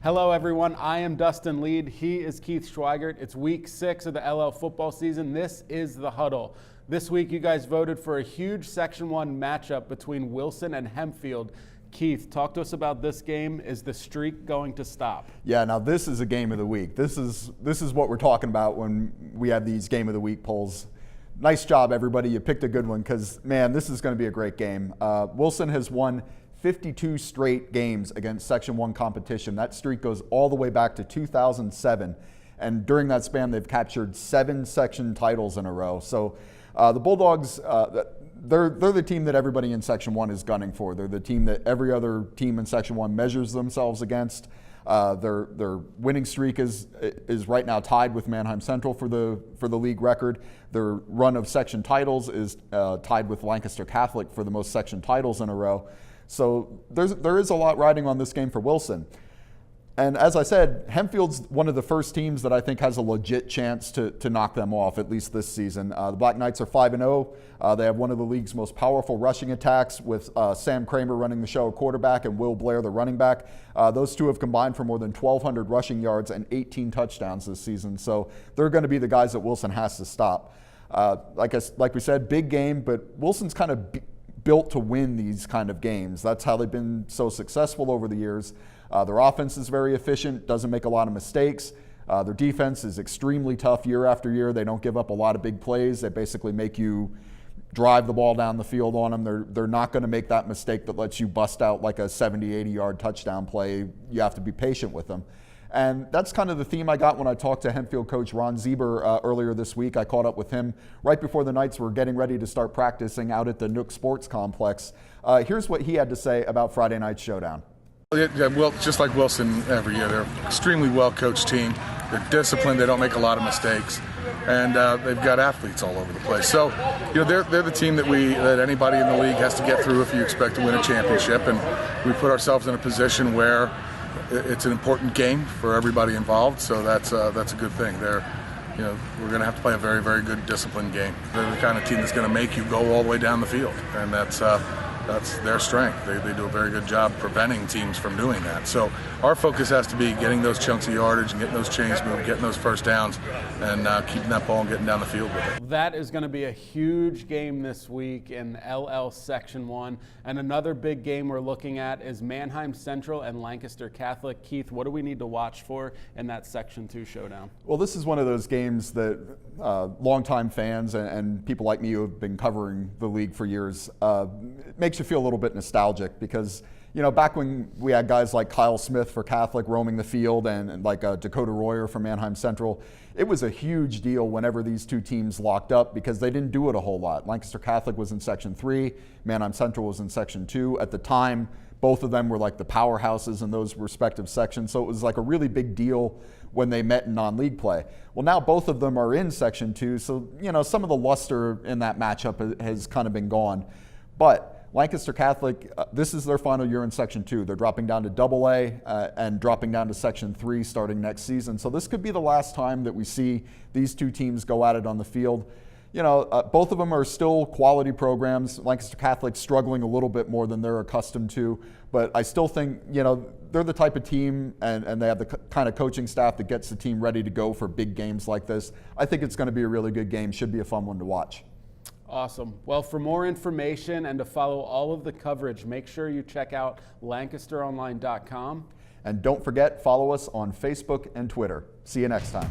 Hello everyone, I am Dustin Lead. He is Keith Schweigert. It's week 6 of the LL football season. This is the Huddle. This week you guys voted for a huge Section 1 matchup between Wilson and Hempfield. Keith, talk to us about this game. Is the streak going to stop? Yeah, now this is a game of the week. This is what we're talking about when we have these game of the week polls. Nice job, everybody. You picked a good one because, man, this is going to be a great game. Wilson has won 52 straight games against Section 1 competition. That streak goes all the way back to 2007. And during that span, they've captured 7 section titles in a row. So the Bulldogs, they're the team that everybody in Section 1 is gunning for. They're the team that every other team in Section 1 measures themselves against. Their winning streak is right now tied with Manheim Central for the league record. Their run of section titles is tied with Lancaster Catholic for the most section titles in a row. So there is a lot riding on this game for Wilson. And as I said, Hempfield's one of the first teams that I think has a legit chance to knock them off, at least this season. The Black Knights are 5-0. They have one of the league's most powerful rushing attacks with Sam Kramer running the show at quarterback and Will Blair, the running back. Those two have combined for more than 1,200 rushing yards and 18 touchdowns this season. So they're going to be the guys that Wilson has to stop. Like we said, big game, but Wilson's kind of built to win these kind of games. That's how they've been so successful over the years. Their offense is very efficient, doesn't make a lot of mistakes. Their defense is extremely tough year after year. They don't give up a lot of big plays. They basically make you drive the ball down the field on them. They're not going to make that mistake that lets you bust out like a 70, 80-yard touchdown play. You have to be patient with them. And that's kind of the theme I got when I talked to Hempfield coach Ron Zieber earlier this week. I caught up with him right before the Knights were getting ready to start practicing out at the Nook Sports Complex. Here's what he had to say about Friday night's showdown. Yeah, well, just like Wilson every year, they're an extremely well-coached team. They're disciplined. They don't make a lot of mistakes, and they've got athletes all over the place. So, they're the team that anybody in the league has to get through if you expect to win a championship. And we put ourselves in a position where it's an important game for everybody involved. So that's a good thing. We're going to have to play a very, very good disciplined game. They're the kind of team that's going to make you go all the way down the field, and that's their strength. They do a very good job preventing teams from doing that. So our focus has to be getting those chunks of yardage and getting those chains moved, getting those first downs, and keeping that ball and getting down the field with it. That is going to be a huge game this week in LL Section 1. And another big game we're looking at is Manheim Central and Lancaster Catholic. Keith, what do we need to watch for in that Section 2 showdown? Well, this is one of those games that longtime fans and people like me who have been covering the league for years, it makes you feel a little bit nostalgic because, back when we had guys like Kyle Smith for Catholic roaming the field and like Dakota Royer from Manheim Central, it was a huge deal whenever these two teams locked up because they didn't do it a whole lot. Lancaster Catholic was in Section 3, Manheim Central was in Section 2. At the time, both of them were like the powerhouses in those respective sections, so it was like a really big deal when they met in non-league play. Well, now both of them are in Section 2, so some of the luster in that matchup has kind of been gone. But Lancaster Catholic, this is their final year in Section 2. They're dropping down to AA and dropping down to Section 3 starting next season. So this could be the last time that we see these two teams go at it on the field. Both of them are still quality programs. Lancaster Catholic struggling a little bit more than they're accustomed to, but I still think, they're the type of team and they have the kind of coaching staff that gets the team ready to go for big games like this. I think it's going to be a really good game. Should be a fun one to watch. Awesome. Well, for more information and to follow all of the coverage, make sure you check out LancasterOnline.com. And don't forget, follow us on Facebook and Twitter. See you next time.